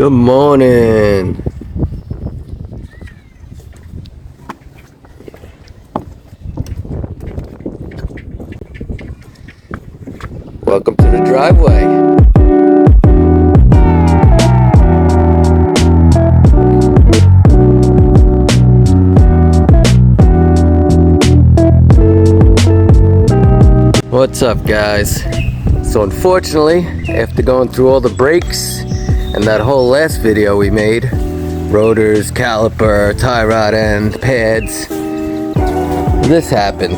Good morning. Welcome to the driveway. What's up, guys? So unfortunately, after going through all the brakes and that whole last video we made, rotors, caliper, tie rod end, pads, this happened.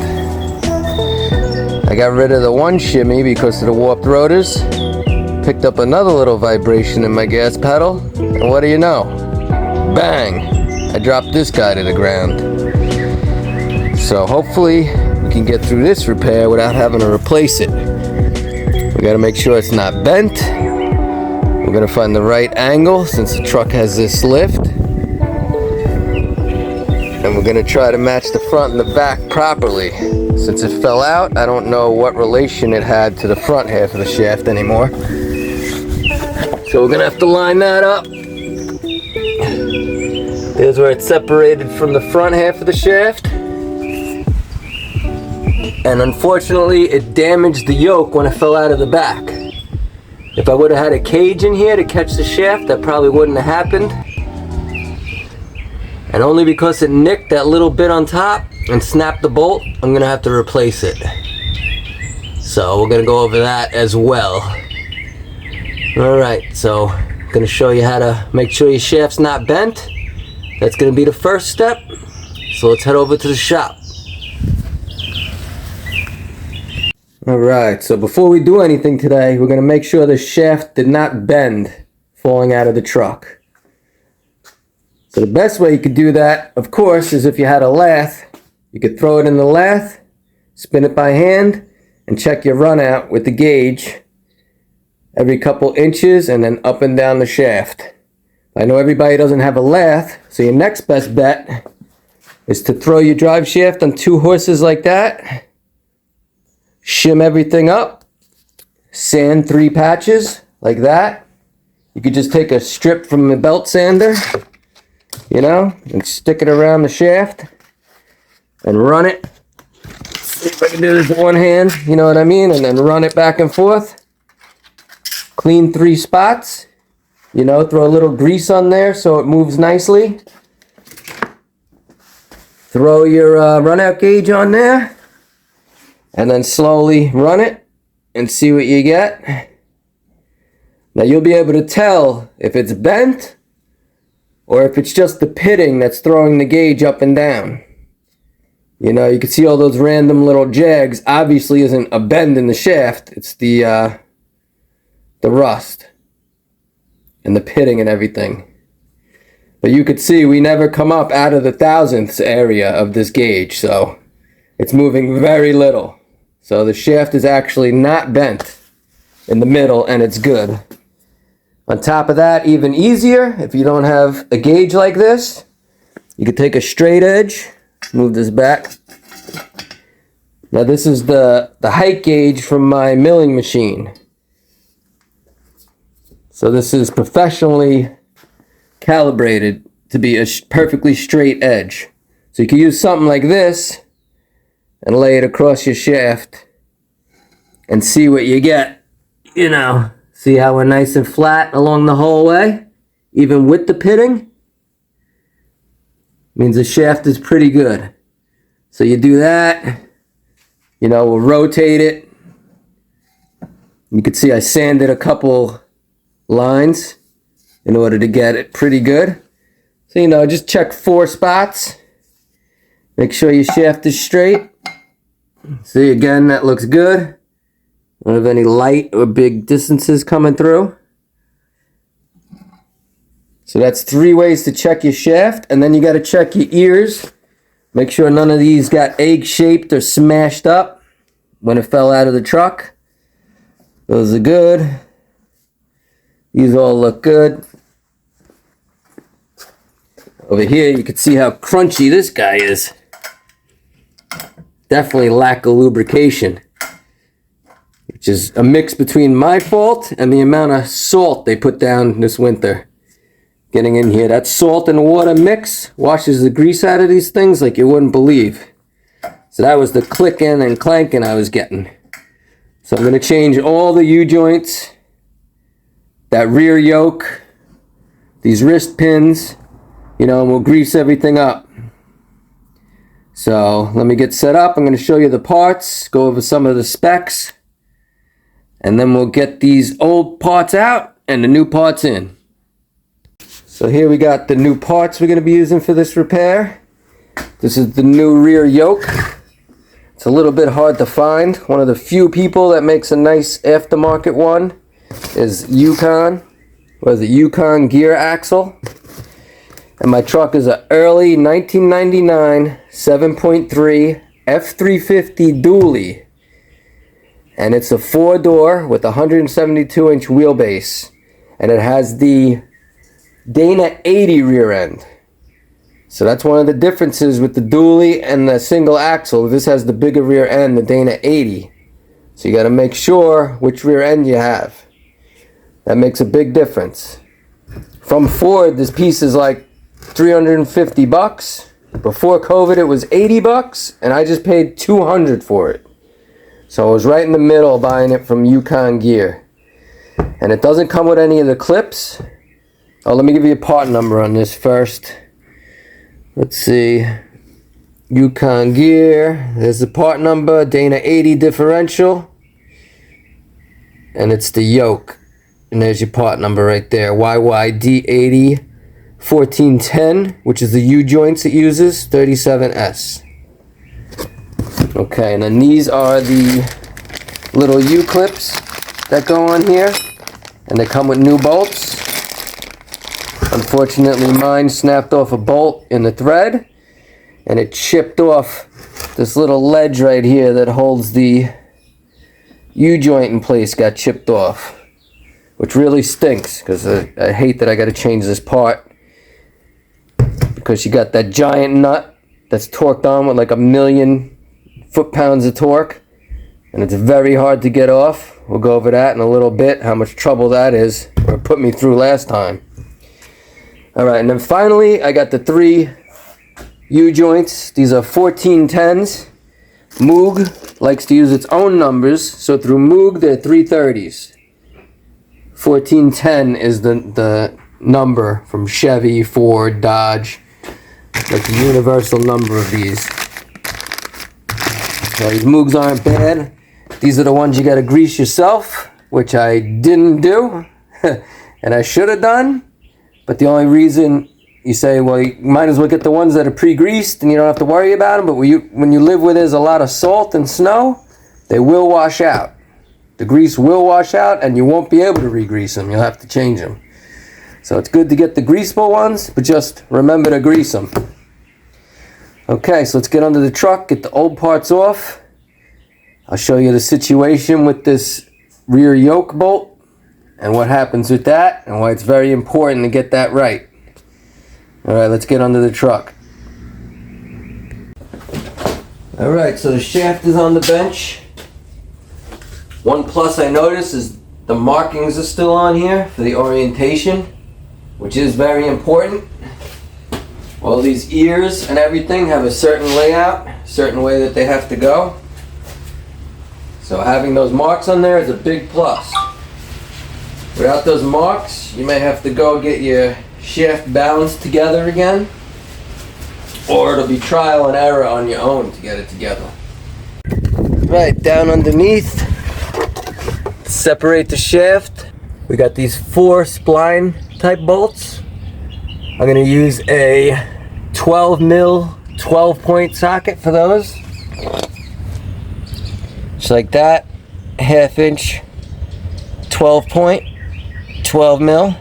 I got rid of the one shimmy because of the warped rotors, picked up another little vibration in my gas pedal, and what do you know? Bang! I dropped this guy to the ground. So hopefully we can get through this repair without having to replace it. We gotta make sure it's not bent. We're gonna find the right angle since the truck has this lift. And we're gonna try to match the front and the back properly. Since it fell out, I don't know what relation it had to the front half of the shaft anymore. So we're gonna have to line that up. Here's where it's separated from the front half of the shaft. And unfortunately, it damaged the yoke when it fell out of the back. If I would have had a cage in here to catch the shaft, that probably wouldn't have happened. And only because it nicked that little bit on top and snapped the bolt, I'm gonna have to replace it. So we're gonna go over that as well. Alright, so I'm gonna show you how to make sure your shaft's not bent. That's gonna be the first step. So let's head over to the shop. Alright, so before we do anything today, we're going to make sure the shaft did not bend falling out of the truck. So the best way you could do that, of course, is if you had a lathe. You could throw it in the lathe, spin it by hand, and check your run out with the gauge every couple inches and then up and down the shaft. I know everybody doesn't have a lathe, so your next best bet is to throw your drive shaft on two horses like that. Shim everything up, sand 3 patches like that. You could just take a strip from the belt sander, you know, and stick it around the shaft and run it. See if I can do this with one hand, you know what I mean? And then run it back and forth. Clean 3 spots, you know, throw a little grease on there so it moves nicely. Throw your run out gauge on there. And then slowly run it and see what you get. Now you'll be able to tell if it's bent or if it's just the pitting that's throwing the gauge up and down. You know, you can see all those random little jags. Obviously isn't a bend in the shaft. It's the rust and the pitting and everything. But you could see we never come up out of the thousandths area of this gauge. So it's moving very little. So the shaft is actually not bent in the middle and it's good. On top of that, even easier, if you don't have a gauge like this, you could take a straight edge, move this back. Now this is the height gauge from my milling machine. So this is professionally calibrated to be a perfectly straight edge. So you can use something like this and lay it across your shaft and see what you get. You know, see how we're nice and flat along the whole way, even with the pitting? Means the shaft is pretty good. So you do that, you know, we'll rotate it. You can see I sanded a couple lines in order to get it pretty good. So, you know, just check 4 spots. Make sure your shaft is straight. See, again, that looks good. Don't have any light or big distances coming through. So that's 3 ways to check your shaft. And then you got to check your ears. Make sure none of these got egg-shaped or smashed up when it fell out of the truck. Those are good. These all look good. Over here, you can see how crunchy this guy is. Definitely lack of lubrication, which is a mix between my fault and the amount of salt they put down this winter. getting in here. That salt and water mix washes the grease out of these things like you wouldn't believe. So that was the clicking and clanking I was getting. So I'm going to change all the U-joints, that rear yoke, these wrist pins, you know, and we'll grease everything up. So let me get set up. I'm going to show you the parts, go over some of the specs, and then we'll get these old parts out and the new parts in. So here we got the new parts we're going to be using for this repair. This is the new rear yoke. It's a little bit hard to find. One of the few people that makes a nice aftermarket one is Yukon. What is it? Yukon gear axle. And my truck is an early 1999 7.3 F350 dually. And it's a 4-door with a 172-inch wheelbase. And it has the Dana 80 rear end. So that's one of the differences with the dually and the single axle. This has the bigger rear end, the Dana 80. So you got to make sure which rear end you have. That makes a big difference. From Ford, this piece is like $350. Before COVID, it was $80, and I just paid $200 for it. So I was right in the middle buying it from Yukon Gear. And it doesn't come with any of the clips. Oh, let me give you a part number on this first. Let's see. Yukon Gear. There's the part number, Dana 80 differential. And it's the yoke. And there's your part number right there. YYD80 1410, which is the U-joints it uses, 37S. Okay, and then these are the little U-clips that go on here. And they come with new bolts. Unfortunately, mine snapped off a bolt in the thread, and it chipped off this little ledge right here that holds the U-joint in place, got chipped off, which really stinks because I hate that I got to change this part because you got that giant nut that's torqued on with like 1,000,000 foot-pounds of torque, and it's very hard to get off. We'll go over that in a little bit, how much trouble that is, or it put me through last time. Alright, and then finally, I got the 3 U-joints. These are 1410s. Moog likes to use its own numbers, so through Moog, they're 330s. 1410 is the number from Chevy, Ford, Dodge, like the universal number of these. So these Moogs aren't bad. These are the ones you got to grease yourself, which I didn't do, and I should have done. But the only reason you say, well, you might as well get the ones that are pre-greased and you don't have to worry about them. But when you live where there's a lot of salt and snow, they will wash out. The grease will wash out and you won't be able to re-grease them. You'll have to change them. So it's good to get the greasable ones, but just remember to grease them. Okay, so let's get under the truck, get the old parts off. I'll show you the situation with this rear yoke bolt and what happens with that, and why it's very important to get that right. Alright, let's get under the truck. Alright, so the shaft is on the bench. One plus I noticed is the markings are still on here for the orientation, which is very important. All these ears and everything have a certain layout, certain way that they have to go. So having those marks on there is a big plus. Without those marks, you may have to go get your shaft balanced together again, or it'll be trial and error on your own to get it together. Right, down underneath, separate the shaft. We got these 4 spline type bolts. I'm going to use a 12 mil 12-point socket for those. Just like that, 1/2 inch 12-point. 12 mil.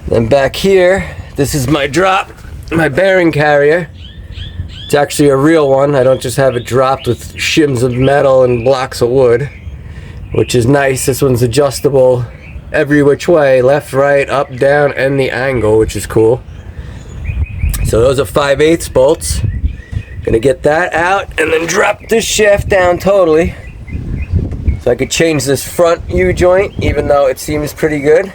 Then back here, this is my drop, my bearing carrier. It's actually a real one. I don't just have it dropped with shims of metal and blocks of wood, which is nice. This one's adjustable every which way, left, right, up, down, and the angle, which is cool. So those are 5/8 bolts. Gonna get that out and then drop this shaft down totally. So I could change this front U-joint, even though it seems pretty good.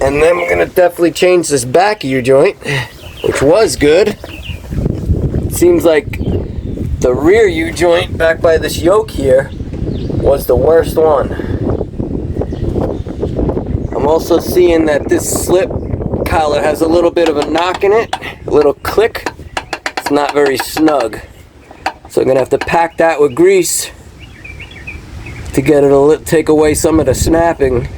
And then we're gonna definitely change this back U-joint, which was good. It seems like the rear U-joint back by this yoke here was the worst one. I'm also seeing that this slip collar has a little bit of a knock in it, a little click. It's not very snug. So I'm gonna have to pack that with grease to get it to take away some of the snapping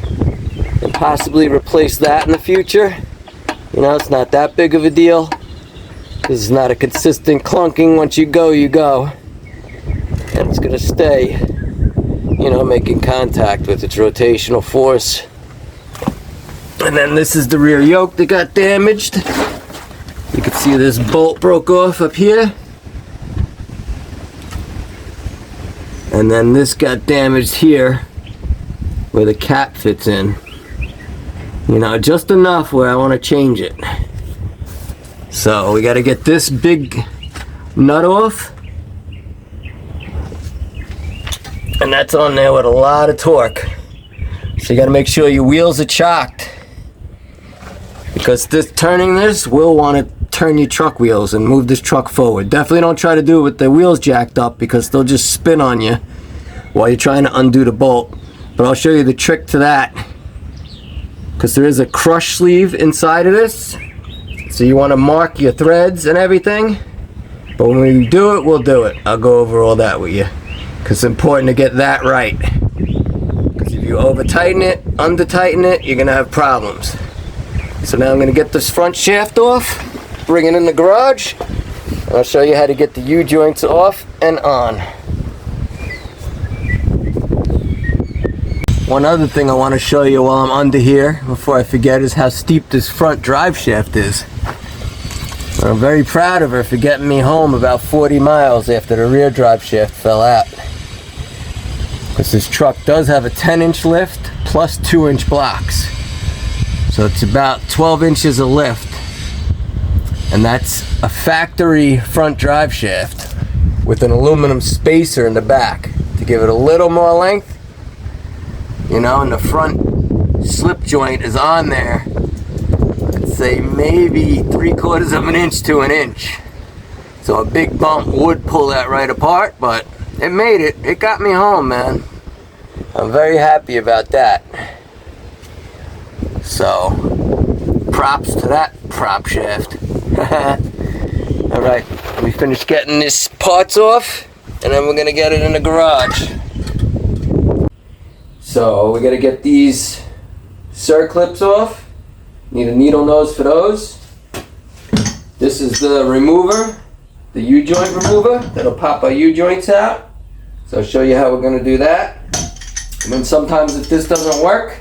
and possibly replace that in the future. You know, it's not that big of a deal. This is not a consistent clunking. Once you go, you go. And it's gonna stay, you know, making contact with its rotational force. And then this is the rear yoke that got damaged. You can see this bolt broke off up here. And then this got damaged here where the cap fits in. You know, just enough where I want to change it. So we got to get this big nut off. And that's on there with a lot of torque. So you got to make sure your wheels are chocked. Because turning this will want to turn your truck wheels and move this truck forward. Definitely don't try to do it with the wheels jacked up because they'll just spin on you while you're trying to undo the bolt. But I'll show you the trick to that. Because there is a crush sleeve inside of this. So you want to mark your threads and everything. But when we do it, we'll do it. I'll go over all that with you. Because it's important to get that right. Because if you over tighten it, under tighten it, you're going to have problems. So now I'm going to get this front shaft off, bring it in the garage, and I'll show you how to get the U-joints off and on. One other thing I want to show you while I'm under here, before I forget, is how steep this front drive shaft is. I'm very proud of her for getting me home about 40 miles after the rear drive shaft fell out. Because this truck does have a 10-inch lift plus 2-inch blocks. So it's about 12 inches of lift. And that's a factory front drive shaft with an aluminum spacer in the back to give it a little more length. You know, and the front slip joint is on there. I'd say maybe 3/4 of an inch to an inch. So a big bump would pull that right apart, but it made it. It got me home, man. I'm very happy about that. So, props to that prop shaft. Alright, we finished getting this parts off, and then we're going to get it in the garage. So, we got to get these circlips off. Need a needle nose for those. This is the remover, the U-joint remover, that'll pop our U-joints out. So I'll show you how we're going to do that. And then sometimes if this doesn't work,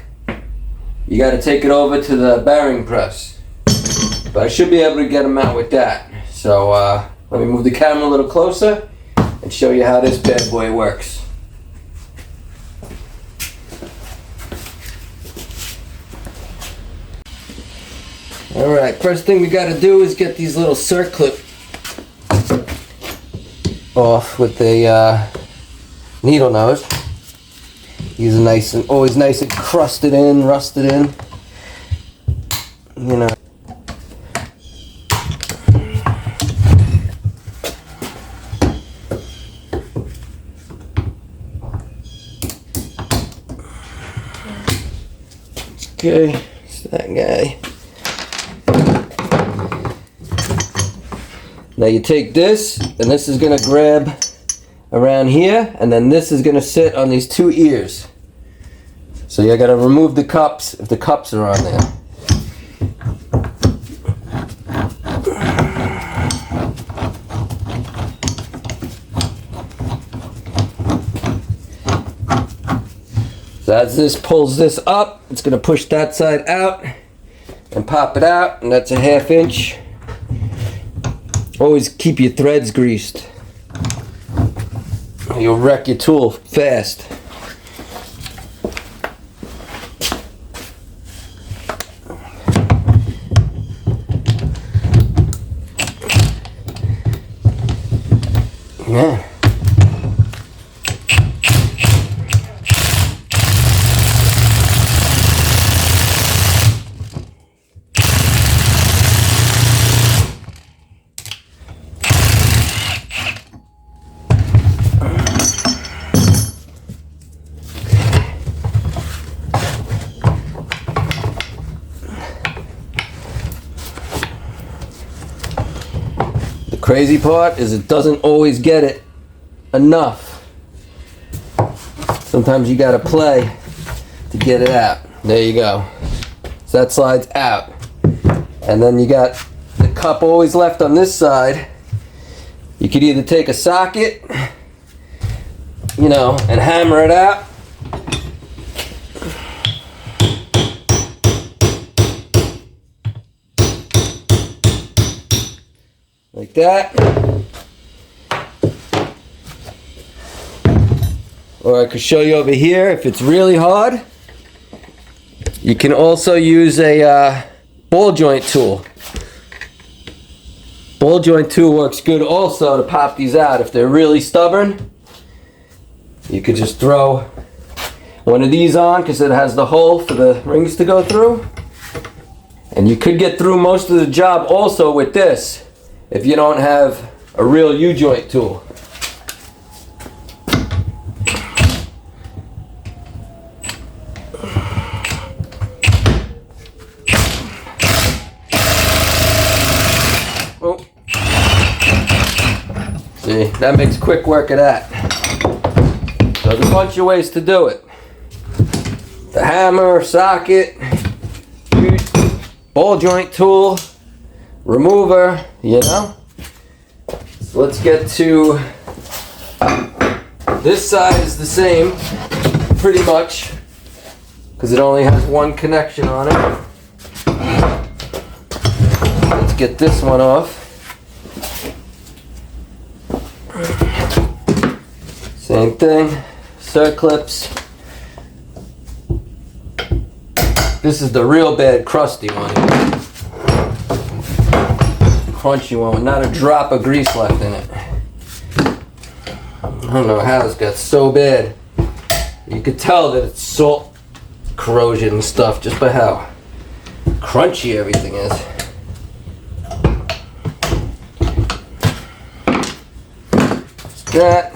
you got to take it over to the bearing press. But I should be able to get them out with that. So let me move the camera a little closer and show you how this bad boy works. Alright, first thing we got to do is get these little circlip off with the needle nose. These are nice and always nice and crusted in, rusted in. You know. Okay, it's that guy. Now you take this, and this is going to grab around here, and then this is going to sit on these two ears. So you got to remove the cups if the cups are on there. So as this pulls this up, it's going to push that side out and pop it out, and that's a 1/2 inch. Always keep your threads greased. You'll wreck your tool fast. Yeah. Crazy part is it doesn't always get it enough. Sometimes you gotta play to get it out. There you go. So that slides out. And then you got the cup always left on this side. You could either take a socket, you know, and hammer it out. Like that. Or I could show you over here if it's really hard. You can also use a ball joint tool. Ball joint tool works good also to pop these out. If they're really stubborn, you could just throw one of these on because it has the hole for the rings to go through. And you could get through most of the job also with this if you don't have a real U-joint tool. Oh. See, that makes quick work of that. So there's a bunch of ways to do it. The hammer, socket, ball joint tool, remover, you know. So let's get to this side is the same pretty much because it only has one connection on it. Let's get this one off. Same thing, circlips. This is the real bad crusty one. Crunchy one with not a drop of grease left in it. I don't know how this got so bad. You could tell that it's salt corrosion and stuff just by how crunchy everything is. Just that.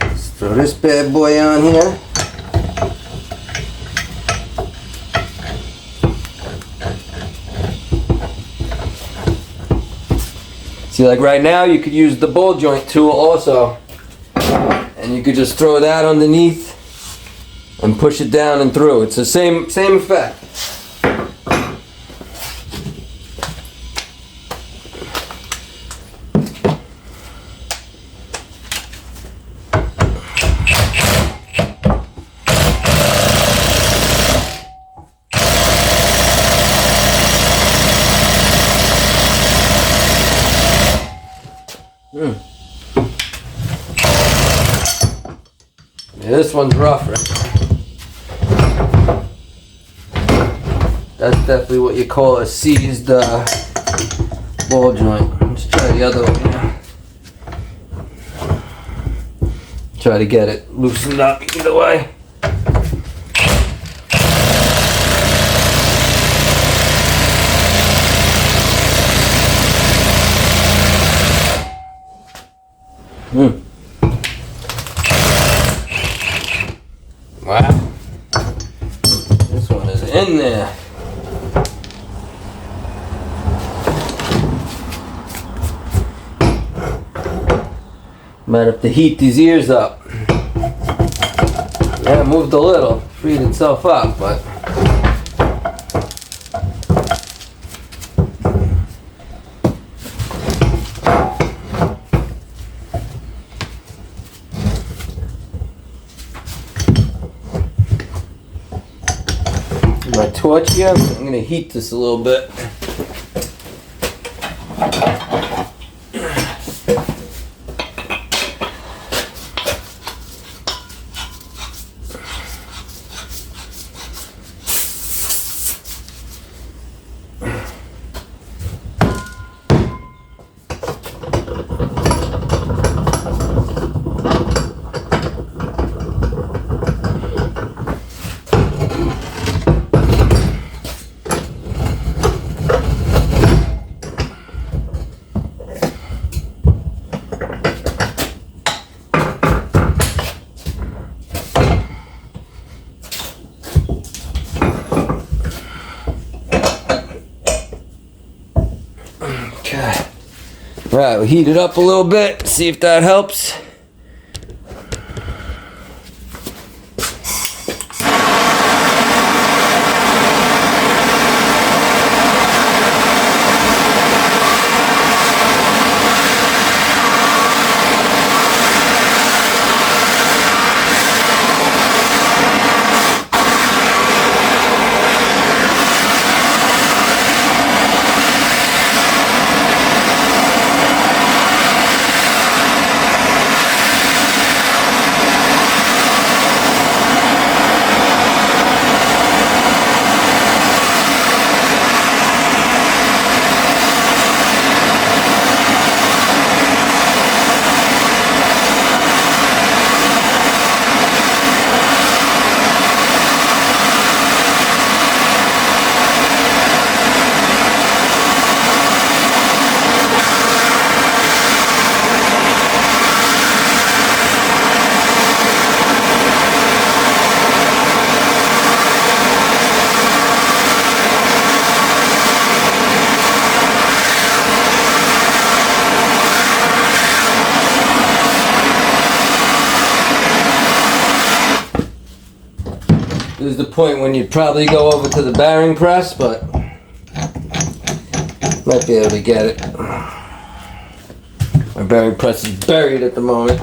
Let's throw this bad boy on here. See, like right now, you could use the ball joint tool also, and you could just throw that underneath and push it down and through. It's the same effect. Yeah, this one's rough, right? That's definitely what you call a seized ball joint. Let's try the other one here. Try to get it loosened up either way. Wow. This one is in there. Might have to heat these ears up. Yeah, it moved a little, freed itself up, but my torch here, I'm going to heat this a little bit. Alright, we'll heat it up a little bit, see if that helps. This is the point when you'd probably go over to the bearing press, but might be able to get it. My bearing press is buried at the moment.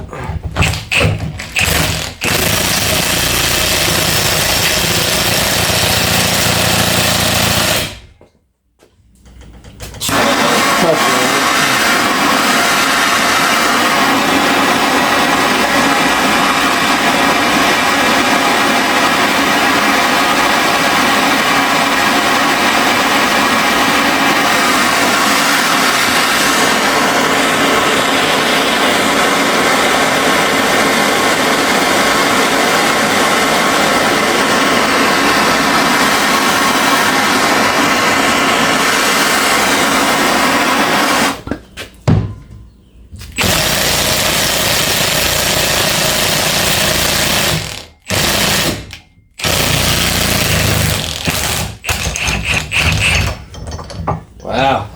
Wow,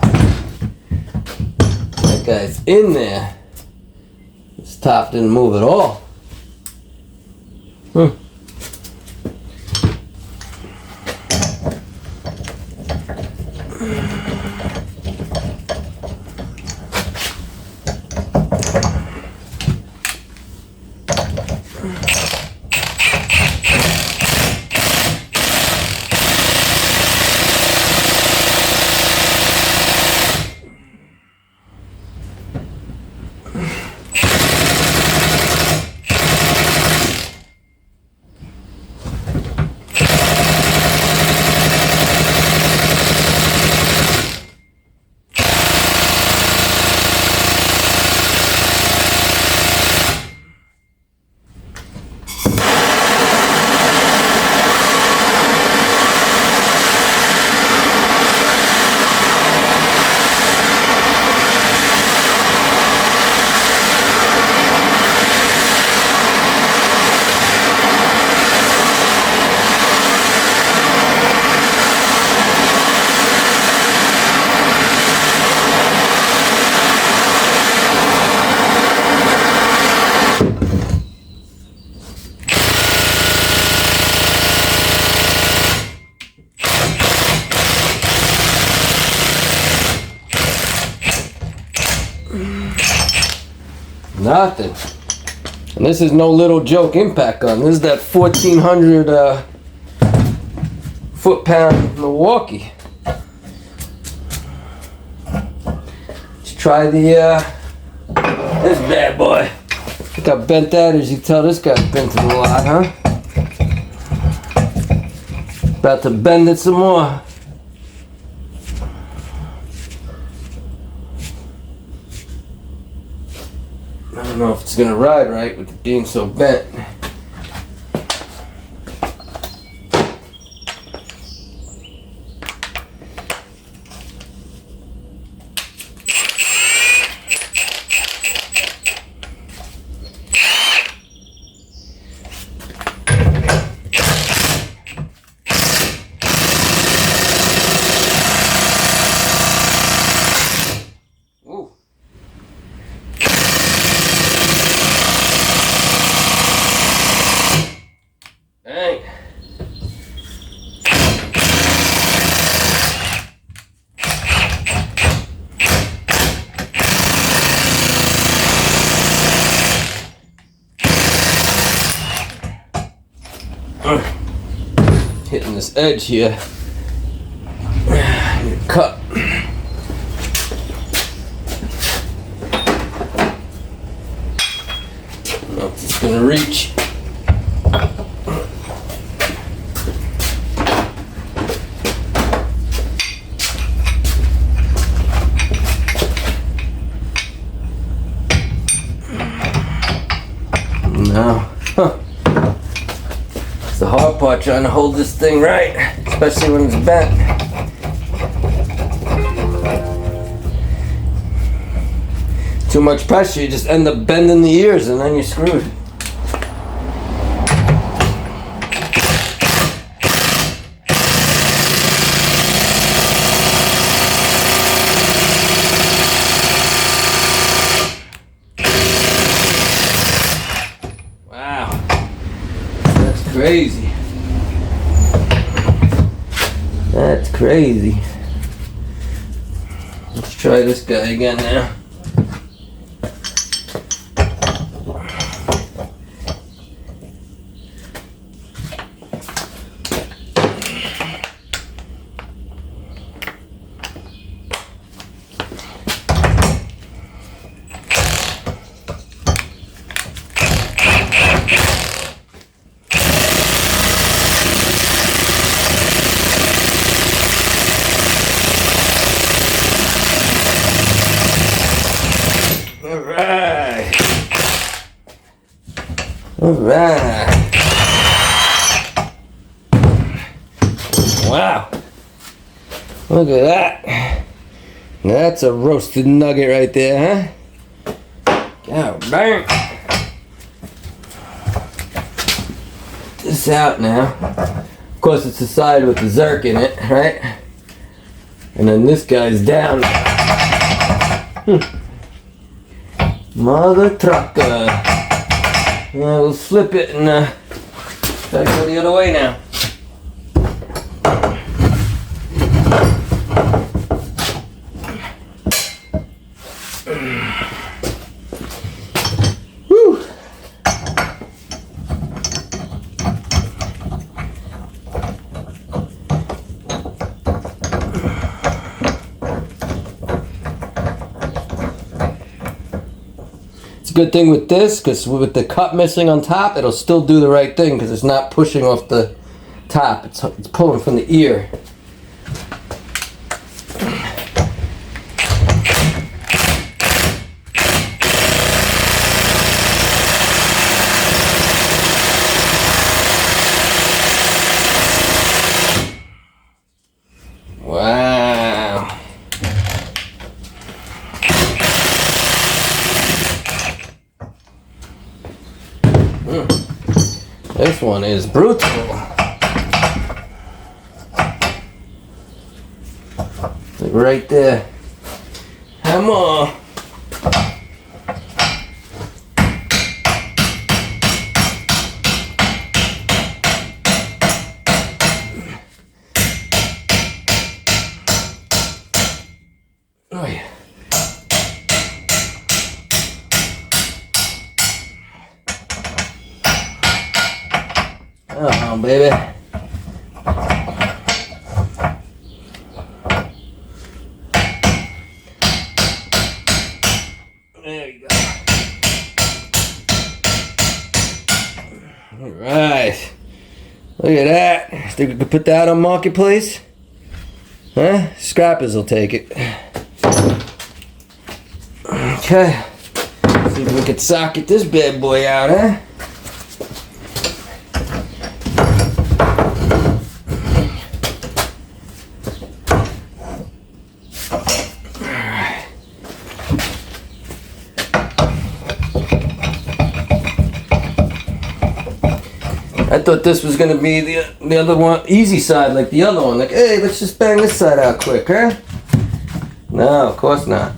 that guy's in there. This top didn't move at all. Nothing. And this is no little joke impact gun. This is that 1400 foot-pound Milwaukee. Let's try the this bad boy. Look how bent that is. You can tell this guy's bent it a lot, huh? About to bend it some more. I don't know if it's gonna ride right with it being so bent. Hitting this edge here. Cut. Nope, it's gonna reach. No. Huh. It's the hard part, trying to hold this thing right, especially when it's bent. Too much pressure, you just end up bending the ears and then you're screwed. Wow, that's crazy. That's crazy. Let's try this guy again now. Alright. Wow. Look at that. That's a roasted nugget right there, huh? God dang. This out now. Of course, it's the side with the zerk in it, right? And then this guy's down. Mother trucker. Yeah, we'll flip it and gotta go the other way now. Whew. Good thing with this, because with the cut missing on top, it'll still do the right thing because it's not pushing off the top. It's pulling from the ear. Wow. This one is brutal. Right there. Hammer. Oh yeah. Oh, baby. There you go. All right. Look at that. Think we could put that on Marketplace? Huh? Scrappers will take it. Okay. See if we could socket this bad boy out, huh? I thought this was gonna be the other one, easy side, like the other one. Like, hey, let's just bang this side out quick, huh? No, of course not.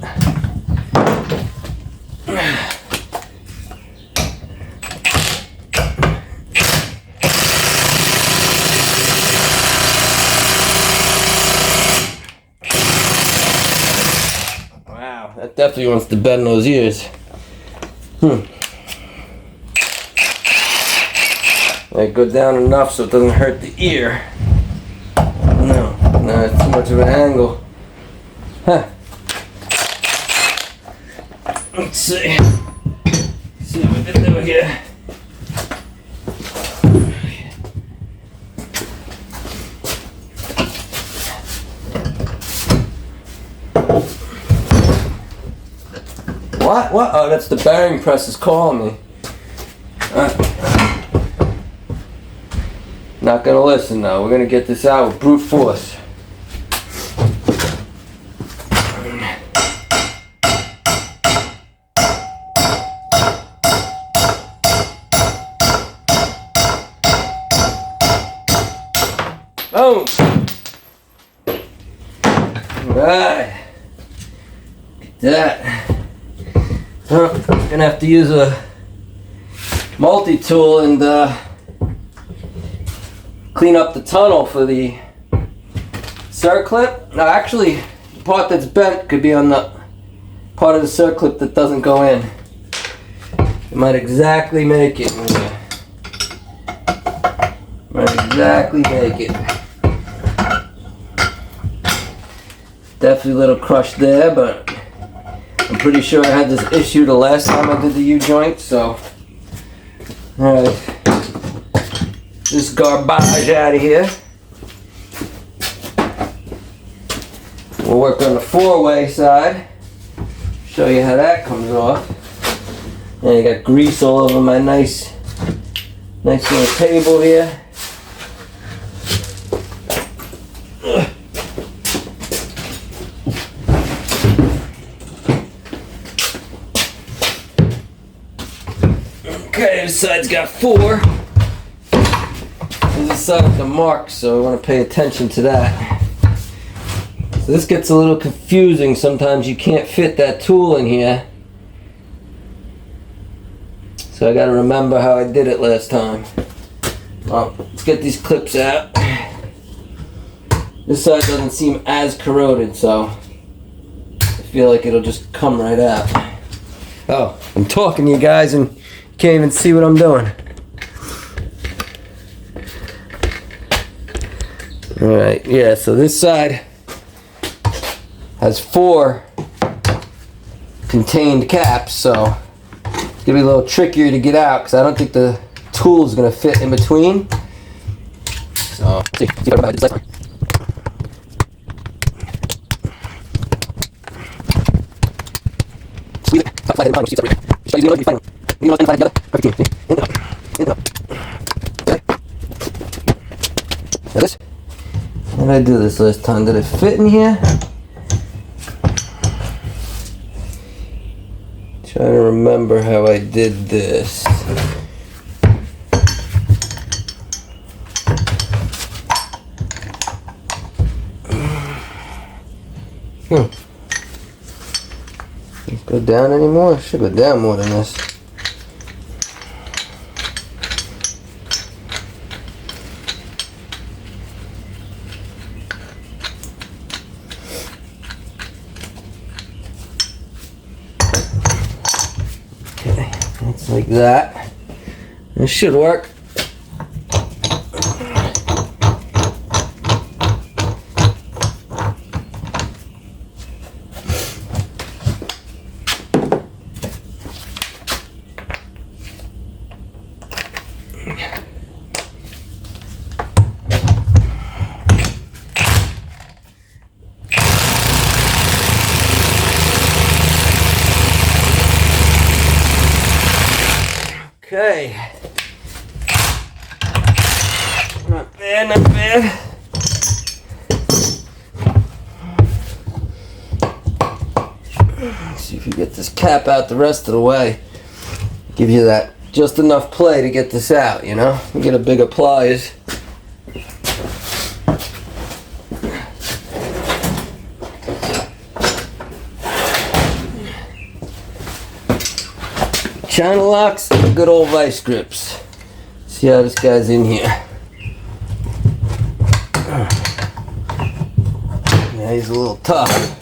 Wow, that definitely wants to bend those ears. Like go down enough so it doesn't hurt the ear. No, it's too much of an angle. Huh. Let's see. See what we can do here. What? What? Oh, that's the bearing press is calling me. Not gonna listen though. We're gonna get this out with brute force. Boom! Alright. Get that. So, I'm gonna have to use a multi-tool and clean up the tunnel for the circlip. Now actually, the part that's bent could be on the part of the circlip that doesn't go in. It might exactly make it. Might exactly make it. Definitely a little crushed there, but I'm pretty sure I had this issue the last time I did the U-joint, so. Alright. This garbage out of here. We'll work on the four-way side. Show you how that comes off. And I got grease all over my nice little table here. Okay, this side's got 4. This side with the marks, so we want to pay attention to that. So this gets a little confusing. Sometimes you can't fit that tool in here. So I got to remember how I did it last time. Well, let's get these clips out. This side doesn't seem as corroded, so I feel like it'll just come right out. Oh, I'm talking to you guys and you can't even see what I'm doing. Alright, yeah, so this side has 4 contained caps, so it's gonna be a little trickier to get out because I don't think the tool is gonna fit in between. So, let's see what I did last time. Squeeze it. Stop sliding the bottom. Just use the other fighting. You know what's going to slide together? Perfect. In and up. Okay. Now this. How did I do this last time? Did it fit in here? Trying to remember how I did this. Doesn't go down anymore? It should go down more than this. Okay, that's like that. It should work. Okay. Not bad, not bad. Let's see if you get this cap out the rest of the way. Give you that just enough play to get this out, you know? You get a bigger pliers. Channel locks and good old vice grips. See how this guy's in here. Yeah, he's a little tough.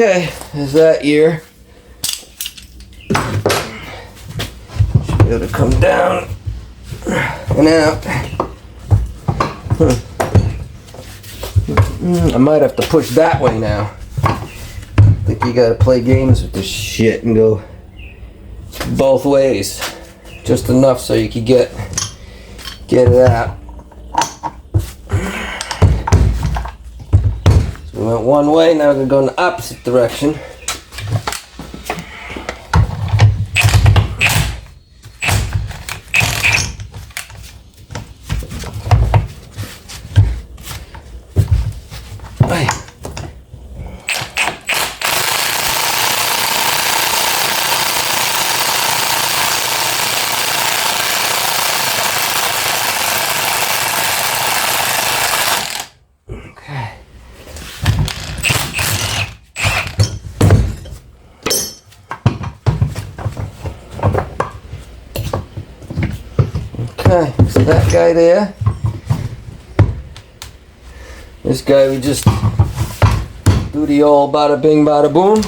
Okay, there's that ear. Should be able to come down and out. I might have to push that way now. I think you gotta play games with this shit and go both ways. Just enough so you can get it out. So we went one way, now we're gonna go in the opposite direction. Okay, so that guy there. This guy, we just do the old bada bing bada boom.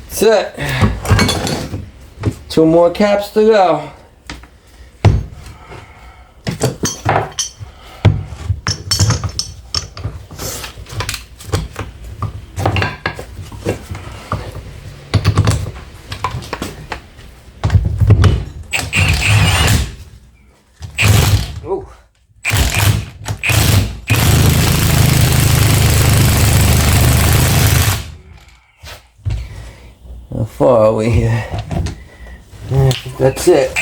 That's it. 2 more caps to go. How far are we here? I think that's it.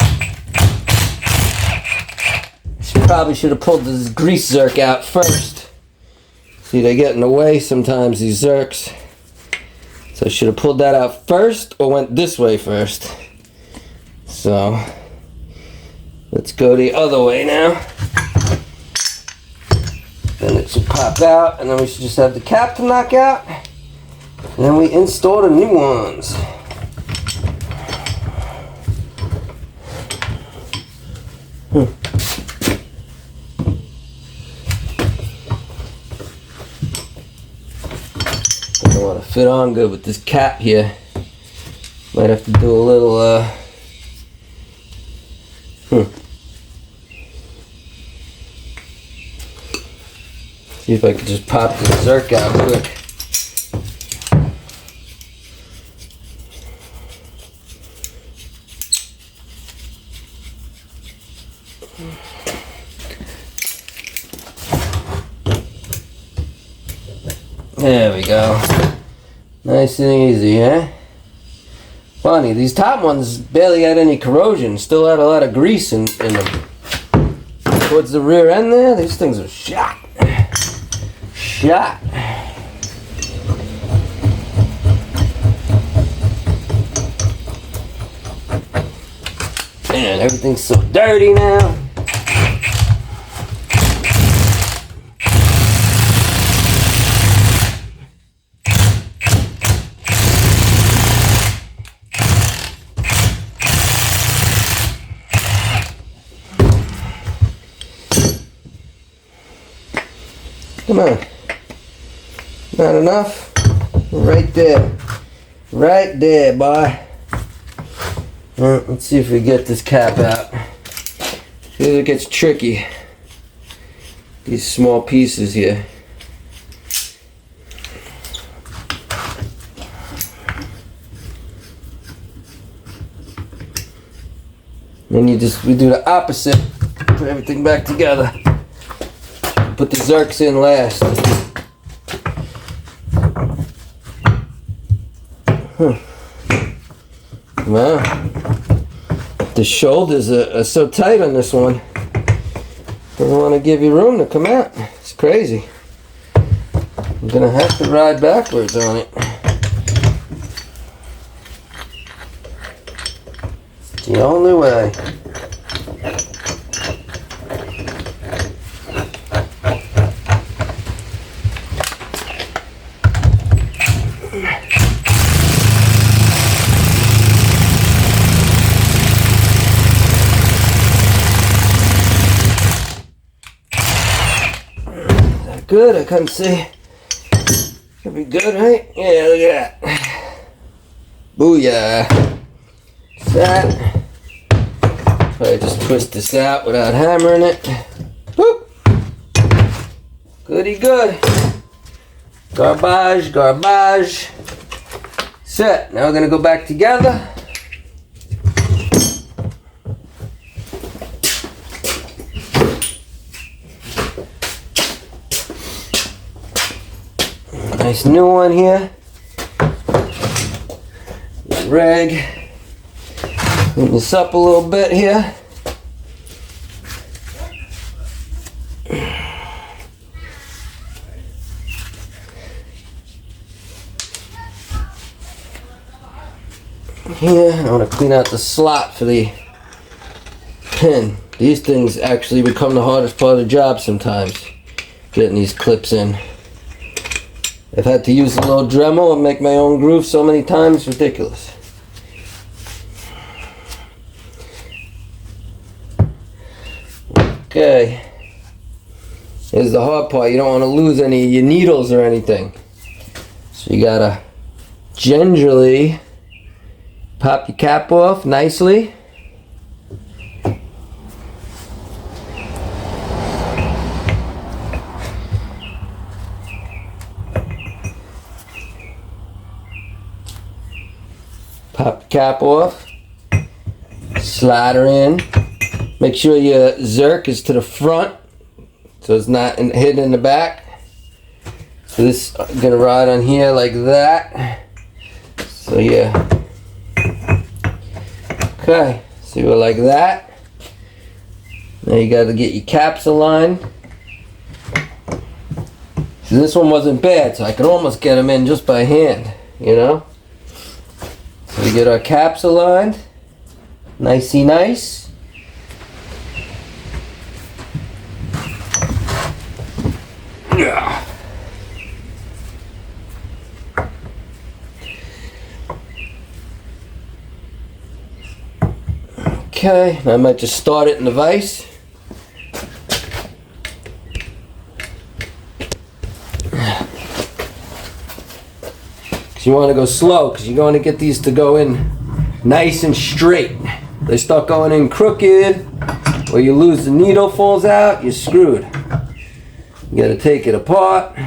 Probably should have pulled this grease zerk out first. See, they get in the way sometimes, these zerks. So I should have pulled that out first or went this way first. So let's go the other way now. Then it should pop out, and then we should just have the cap to knock out. And then we install the new ones. I don't want to fit on good with this cap here. Might have to do a little see if I could just pop the zerk out quick. There we go. Nice and easy, eh? Funny, these top ones barely had any corrosion. Still had a lot of grease in them. Towards the rear end there, these things are shot. Shot. Man, everything's so dirty now. Come on. Not enough? Right there. Right there, boy. Alright, let's see if we get this cap out. See if it gets tricky. These small pieces here. Then we do the opposite. Put everything back together. Put the zerks in last. Wow. The shoulders are so tight on this one. Doesn't want to give you room to come out. It's crazy. I'm gonna have to ride backwards on it. It's the only way. good? I couldn't see. Should be good, right? Yeah, look at that. Booyah. That. Probably just twist this out without hammering it. Boop. Goody good. Garbage, garbage. Set. Now we're going to go back together. Nice new one here. Rag. Clean this up a little bit here. Here, I want to clean out the slot for the pin. These things actually become the hardest part of the job sometimes, getting these clips in. I've had to use a little Dremel and make my own groove so many times, ridiculous. Okay, here's the hard part. You don't want to lose any of your needles or anything. So you gotta gingerly pop your cap off nicely. Pop the cap off. Slide her in. Make sure your zerk is to the front so it's not hidden in the back. So this is gonna ride on here like that. So yeah. Okay, so you go like that. Now you gotta get your caps aligned. So this one wasn't bad, so I could almost get them in just by hand, you know? So we get our caps aligned. Nicey nice. Yeah. Okay, I might just start it in the vise. Because you want to go slow, because you're going to get these to go in nice and straight. They start going in crooked, or you lose the needle, falls out, you're screwed. You got to take it apart.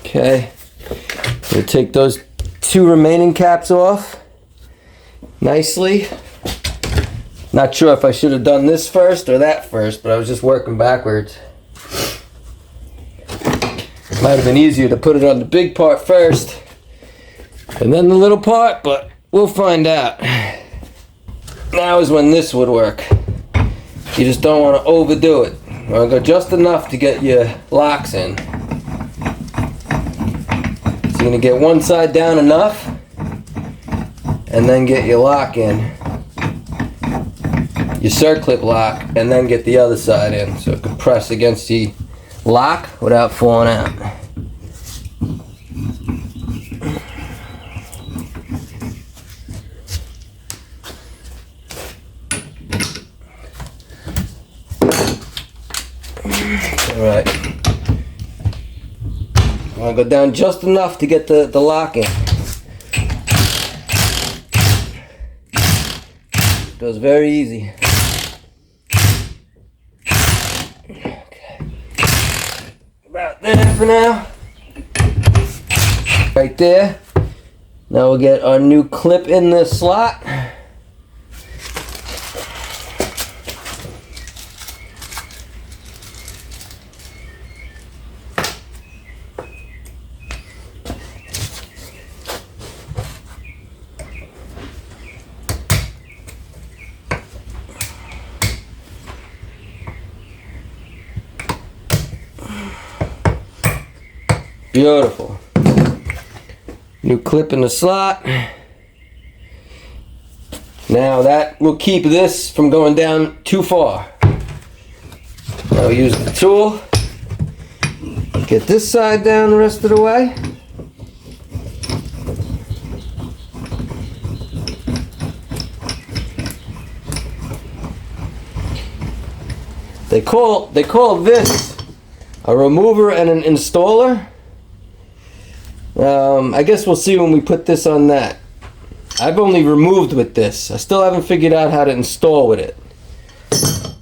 Okay. We'll take those two remaining caps off nicely. Not sure if I should have done this first or that first, but I was just working backwards. Might have been easier to put it on the big part first and then the little part, but we'll find out. Now is when this would work. You just don't want to overdo it. You want to go just enough to get your locks in. So you're going to get one side down enough and then get your lock in. Your circlip lock, and then get the other side in so it can press against the lock without falling out. Alright. I'm going to go down just enough to get the lock in. It was very easy. Okay. About there for now. Right there. Now we'll get our new clip in the slot. Beautiful. New clip in the slot. Now that will keep this from going down too far. Now we use the tool. Get this side down the rest of the way. They call this a remover and an installer. I guess we'll see when we put this on that. I've only removed with this. I still haven't figured out how to install with it.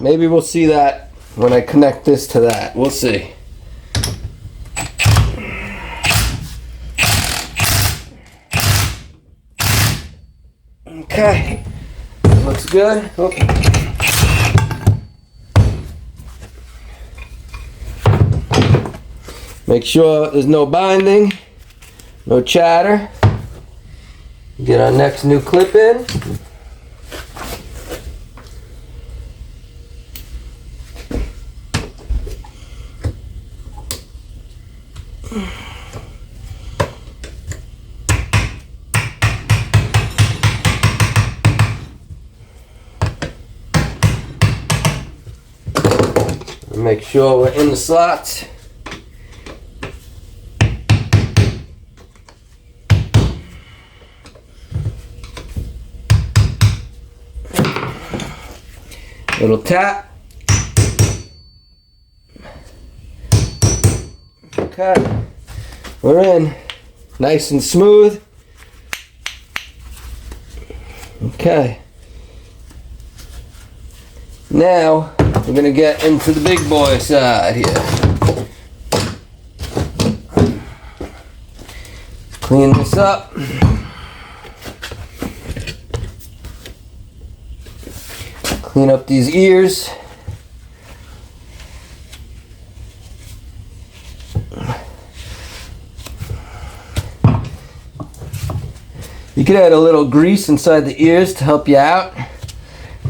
Maybe we'll see that when I connect this to that. We'll see. Okay. Looks good. Oh. Make sure there's no binding, no chatter. Get our next new clip in. Make sure we're in the slots. Little tap. Okay, we're in. Nice and smooth. Okay. Now we're gonna get into the big boy side here. Clean this up. Clean up these ears. You could add a little grease inside the ears to help you out. I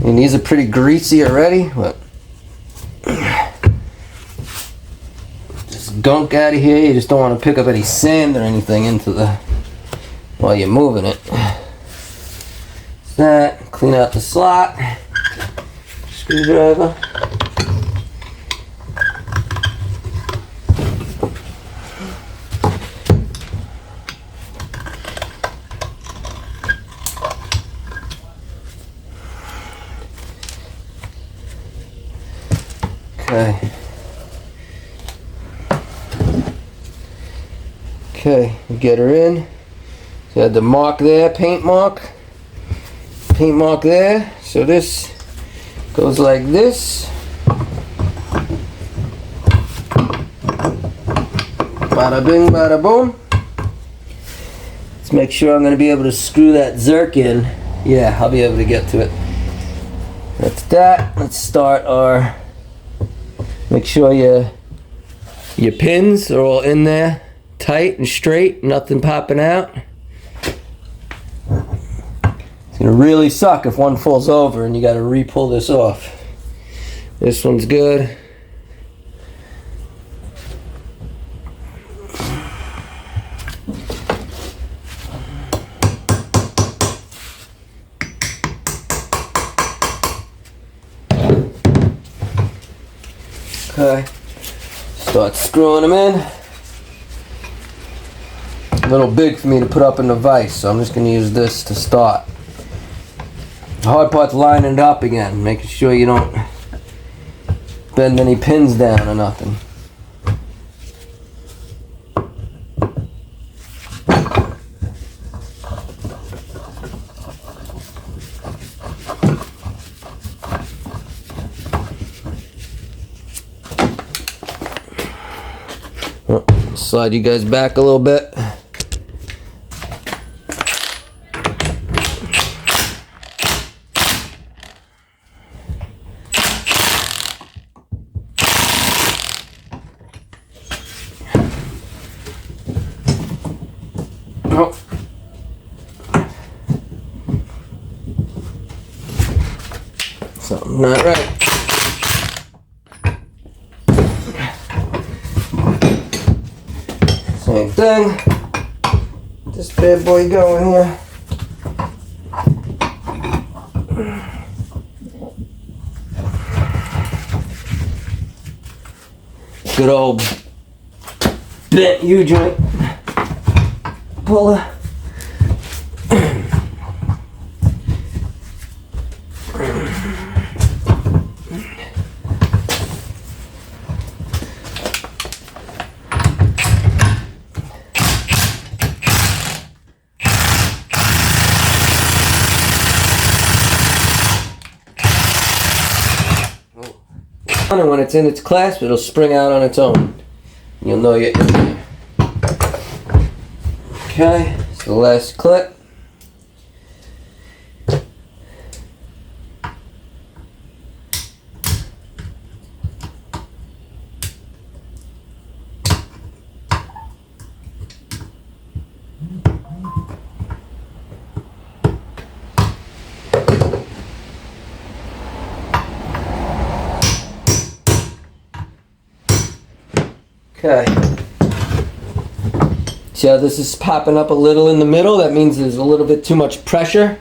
mean, these are pretty greasy already, but just gunk out of here. You just don't want to pick up any sand or anything into the while you're moving it. That, clean out the slot. Screwdriver. Okay. Okay, we get her in. So I had the mark there, paint mark there. So this goes like this. Bada bing, bada boom. Let's make sure I'm going to be able to screw that zerk in. Yeah, I'll be able to get to it. That's that. Let's start our... Make sure your pins are all in there, tight and straight, nothing popping out. It's gonna really suck if one falls over and you gotta re-pull this off. This one's good. Okay, start screwing them in. A little big for me to put up in the vise, so I'm just going to use this to start. The hard part's lining it up again, making sure you don't bend any pins down or nothing. Slide you guys back a little bit. Oh. Something not right. thing. This bad boy going here. Good old bent U-joint puller. And when it's in its clasp, it'll spring out on its own. You'll know you're in there. Okay, so the last clip. Okay. See how this is popping up a little in the middle? That means there's a little bit too much pressure.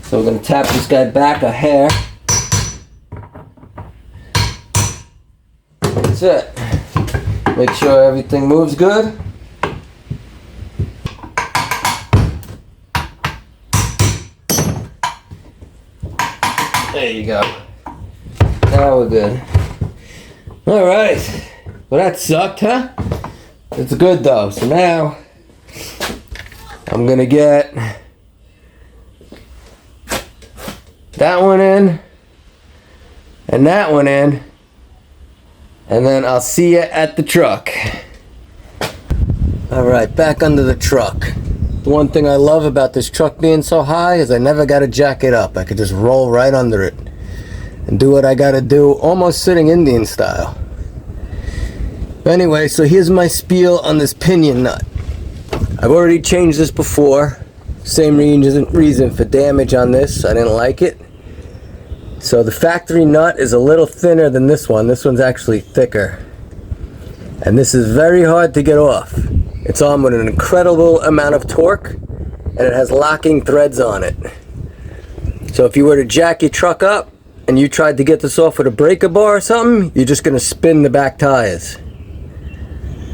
So we're going to tap this guy back a hair. That's it. Make sure everything moves good. There you go. Now we're good. Alright. Well, that sucked, huh? It's good though. So now I'm gonna get that one in and that one in, and then I'll see you at the truck. Alright, back under the truck. The one thing I love about this truck being so high is I never gotta jack it up. I could just roll right under it and do what I gotta do, almost sitting Indian style. Anyway, so here's my spiel on this pinion nut. I've already changed this before. Same reason for damage on this. I didn't like it. So the factory nut is a little thinner than this one. This one's actually thicker. And this is very hard to get off. It's on with an incredible amount of torque, and it has locking threads on it. So if you were to jack your truck up and you tried to get this off with a breaker bar or something, you're just going to spin the back tires.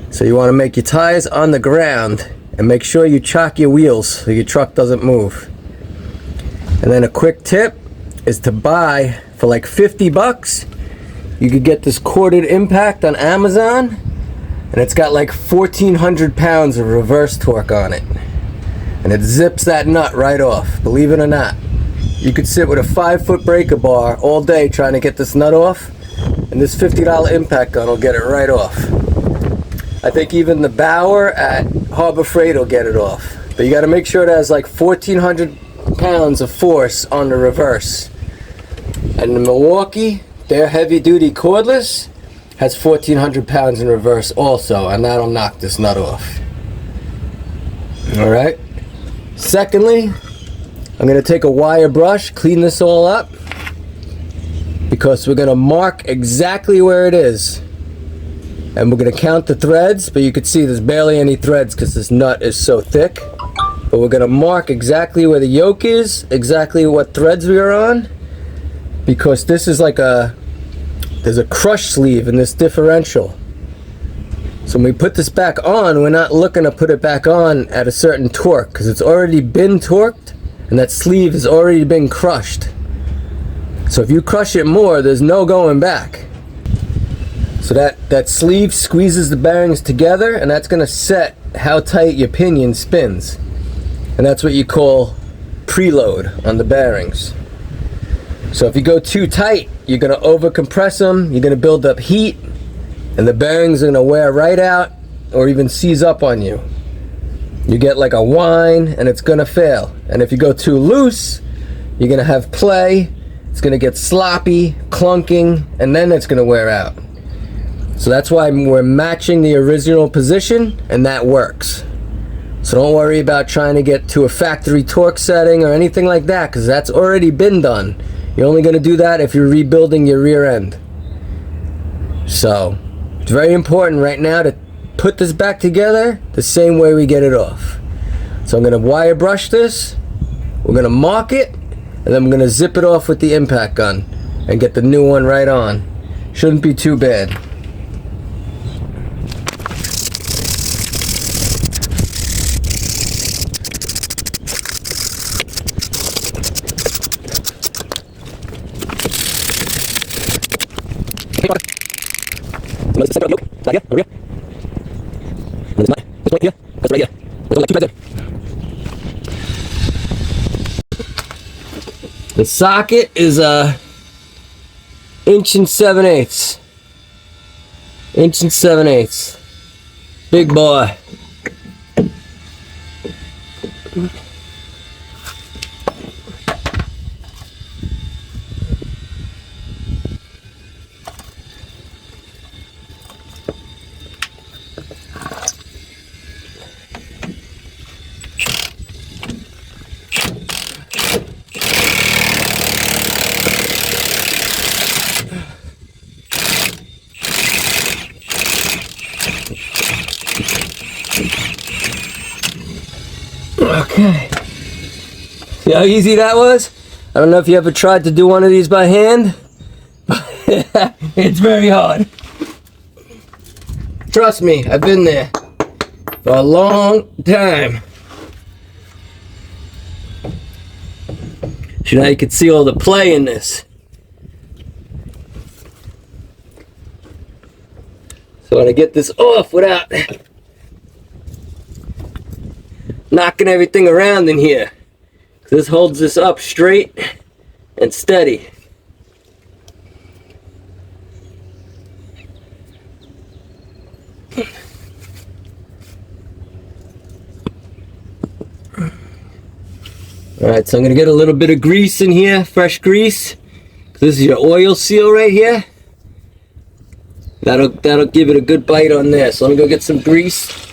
So you want to make your tires on the ground and make sure you chock your wheels so your truck doesn't move. And then a quick tip is to buy for like 50 bucks. You could get this corded impact on Amazon, and it's got like 1,400 pounds of reverse torque on it. And it zips that nut right off, believe it or not. You could sit with a 5-foot breaker bar all day trying to get this nut off, and this $50 impact gun will get it right off. I think even the Bauer at Harbor Freight will get it off. But you got to make sure it has like 1,400 pounds of force on the reverse. And the Milwaukee, their heavy duty cordless, has 1,400 pounds in reverse also, and that'll knock this nut off. Alright. Secondly, I'm going to take a wire brush, clean this all up, because we're going to mark exactly where it is. And we're going to count the threads, but you can see there's barely any threads because this nut is so thick. But we're going to mark exactly where the yoke is, exactly what threads we are on, because this is like there's a crush sleeve in this differential. So when we put this back on, we're not looking to put it back on at a certain torque, because it's already been torqued and that sleeve has already been crushed. So if you crush it more, there's no going back. So that sleeve squeezes the bearings together, and that's going to set how tight your pinion spins. And that's what you call preload on the bearings. So if you go too tight, you're going to over compress them, you're going to build up heat, and the bearings are going to wear right out or even seize up on you. You get like a whine, and it's going to fail. And if you go too loose, you're going to have play, it's going to get sloppy, clunking, and then it's going to wear out. So that's why we're matching the original position, and that works. So don't worry about trying to get to a factory torque setting or anything like that, because that's already been done. You're only going to do that if you're rebuilding your rear end. So it's very important right now to put this back together the same way we get it off. So I'm going to wire brush this, we're going to mark it, and then I'm going to zip it off with the impact gun and get the new one right on. Shouldn't be too bad. The socket is a 1 7/8 inch. 1 7/8. Big boy. Okay. See how easy that was? I don't know if you ever tried to do one of these by hand, but it's very hard. Trust me, I've been there for a long time. So now you can see all the play in this. So I want to get this off without knocking everything around in here. This holds this up straight and steady. Alright, so I'm going to get a little bit of grease in here, fresh grease. This is your oil seal right here. That'll give it a good bite on there. So let me go get some grease.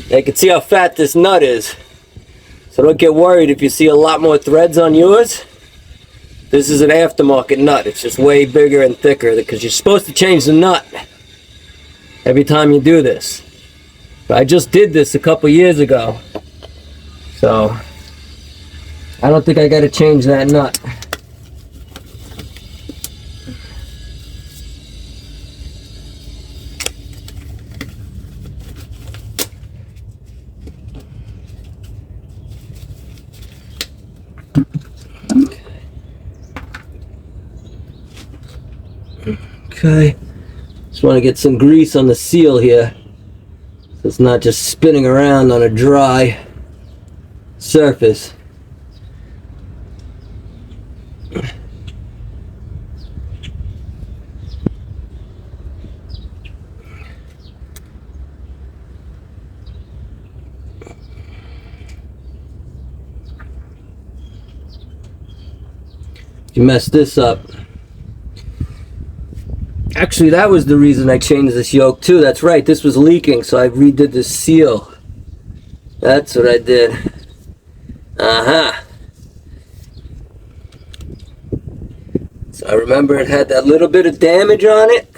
You can see how fat this nut is. So don't get worried if you see a lot more threads on yours. This is an aftermarket nut. It's just way bigger and thicker because you're supposed to change the nut every time you do this. But I just did this a couple years ago. So I don't think I got to change that nut. Okay, just want to get some grease on the seal here so it's not just spinning around on a dry surface. You messed this up. Actually, that was the reason I changed this yoke too. That's right, this was leaking, so I redid the seal. That's what I did. So I remember it had that little bit of damage on it.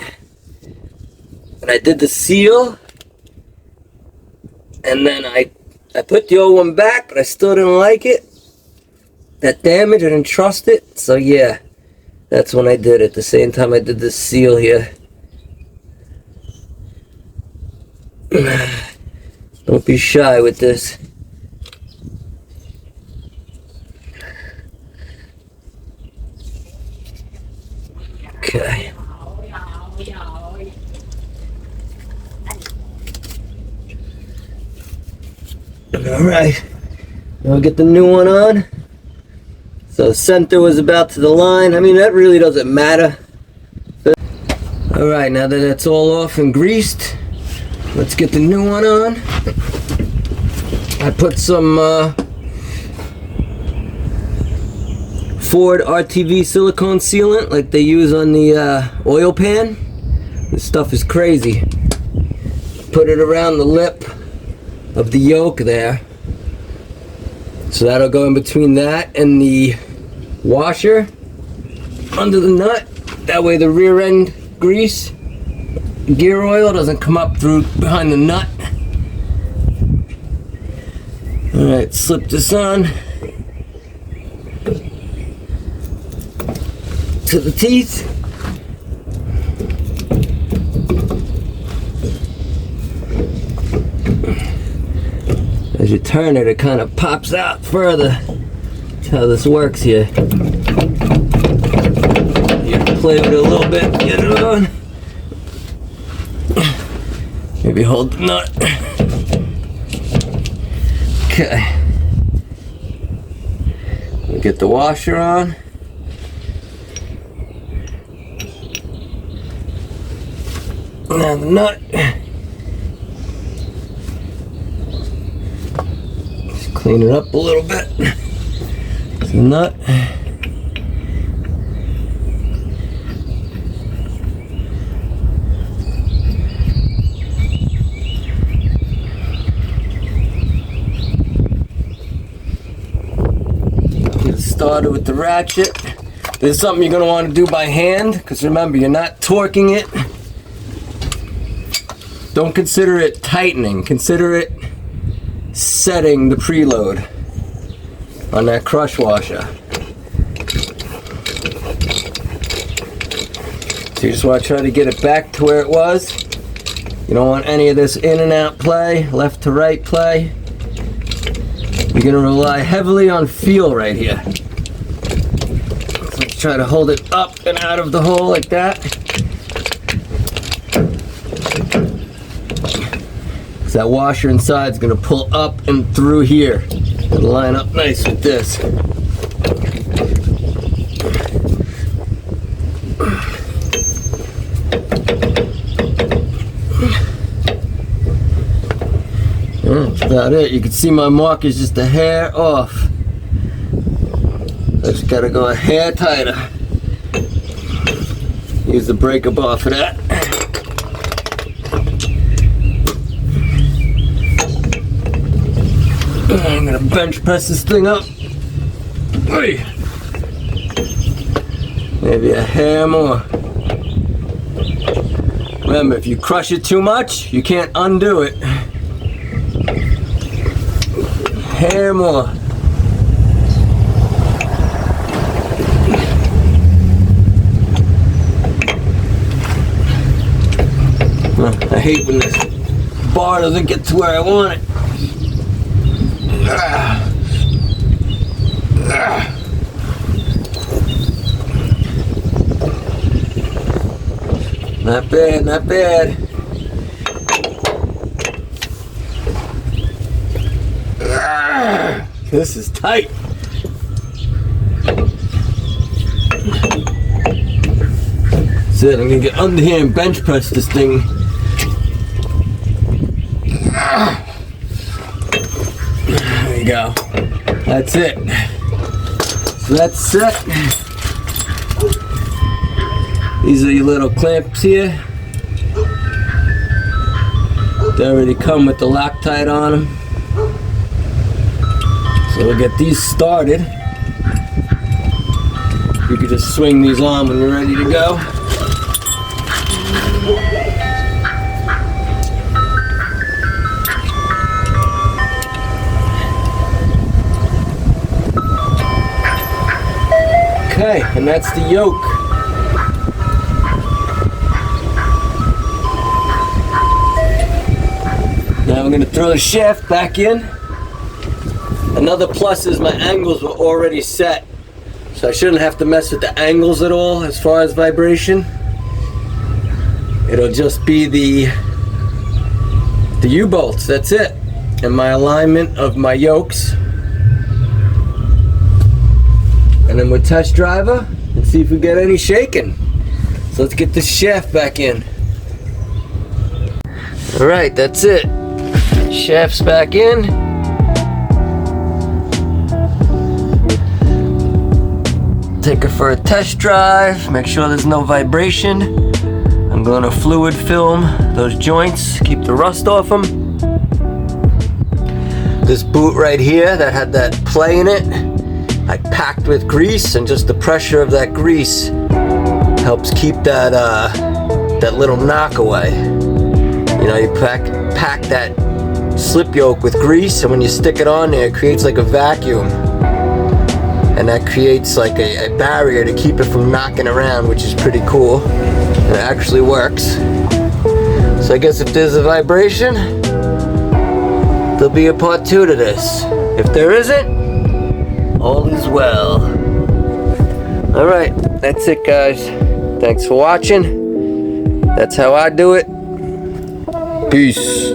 And I did the seal. And then I put the old one back, but I still didn't like it. That damage, I didn't trust it. So yeah. That's when I did it, the same time I did this seal here. Don't be shy with this. Okay. Alright, I'll get the new one on. So center was about to the line. I mean, that really doesn't matter. Alright, now that it's all off and greased, let's get the new one on. I put some Ford RTV silicone sealant like they use on the oil pan. This stuff is crazy. Put it around the lip of the yoke there. So that'll go in between that and the washer under the nut. That way the rear end grease, gear oil doesn't come up through behind the nut. Alright, slip this on to the teeth. As you turn it, it kind of pops out further. That's how this works here. You play with it a little bit, get it on. Maybe hold the nut. Okay. We'll get the washer on. Now the nut. Just clean it up a little bit. The nut. Get started with the ratchet. This is something you're going to want to do by hand, because remember, you're not torquing it. Don't consider it tightening, consider it setting the preload on that crush washer. So you just want to try to get it back to where it was. You don't want any of this in and out play, left to right play. You're going to rely heavily on feel right here. So let's try to hold it up and out of the hole like that. That washer inside is going to pull up and through here. It'll line up nice with this. That's about it. You can see my mark is just a hair off. I just got to go a hair tighter. Use the breaker bar for that. I'm gonna bench press this thing up. Maybe a hair more. Remember, if you crush it too much, you can't undo it. Hair more. I hate when this bar doesn't get to where I want it. Not bad, not bad. This is tight. That's it, I'm gonna get under here and bench press this thing. There you go. That's it. So that's set. These are your little clamps here. They already come with the Loctite on them. So we'll get these started. You can just swing these on when you're ready to go. Okay, and that's the yoke. Now I'm going to throw the shaft back in. Another plus is my angles were already set, so I shouldn't have to mess with the angles at all as far as vibration. It'll just be the U-bolts, that's it. and my alignment of my yokes. And then we'll test driver and see if we get any shaking. So let's get this shaft back in. Alright, that's it. Shaft's back in. Take her for a test drive, make sure there's no vibration. I'm going to fluid film those joints, keep the rust off them. This boot right here that had that play in it, I packed with grease, and just the pressure of that grease helps keep that that little knock away. You know, you pack that slip yoke with grease, and when you stick it on there, it creates like a vacuum, and that creates like a barrier to keep it from knocking around, which is pretty cool. And it actually works. So I guess if there's a vibration, there'll be a part 2 to this. If there isn't, all is well. Alright, that's it, guys. Thanks for watching. That's how I do it. Peace.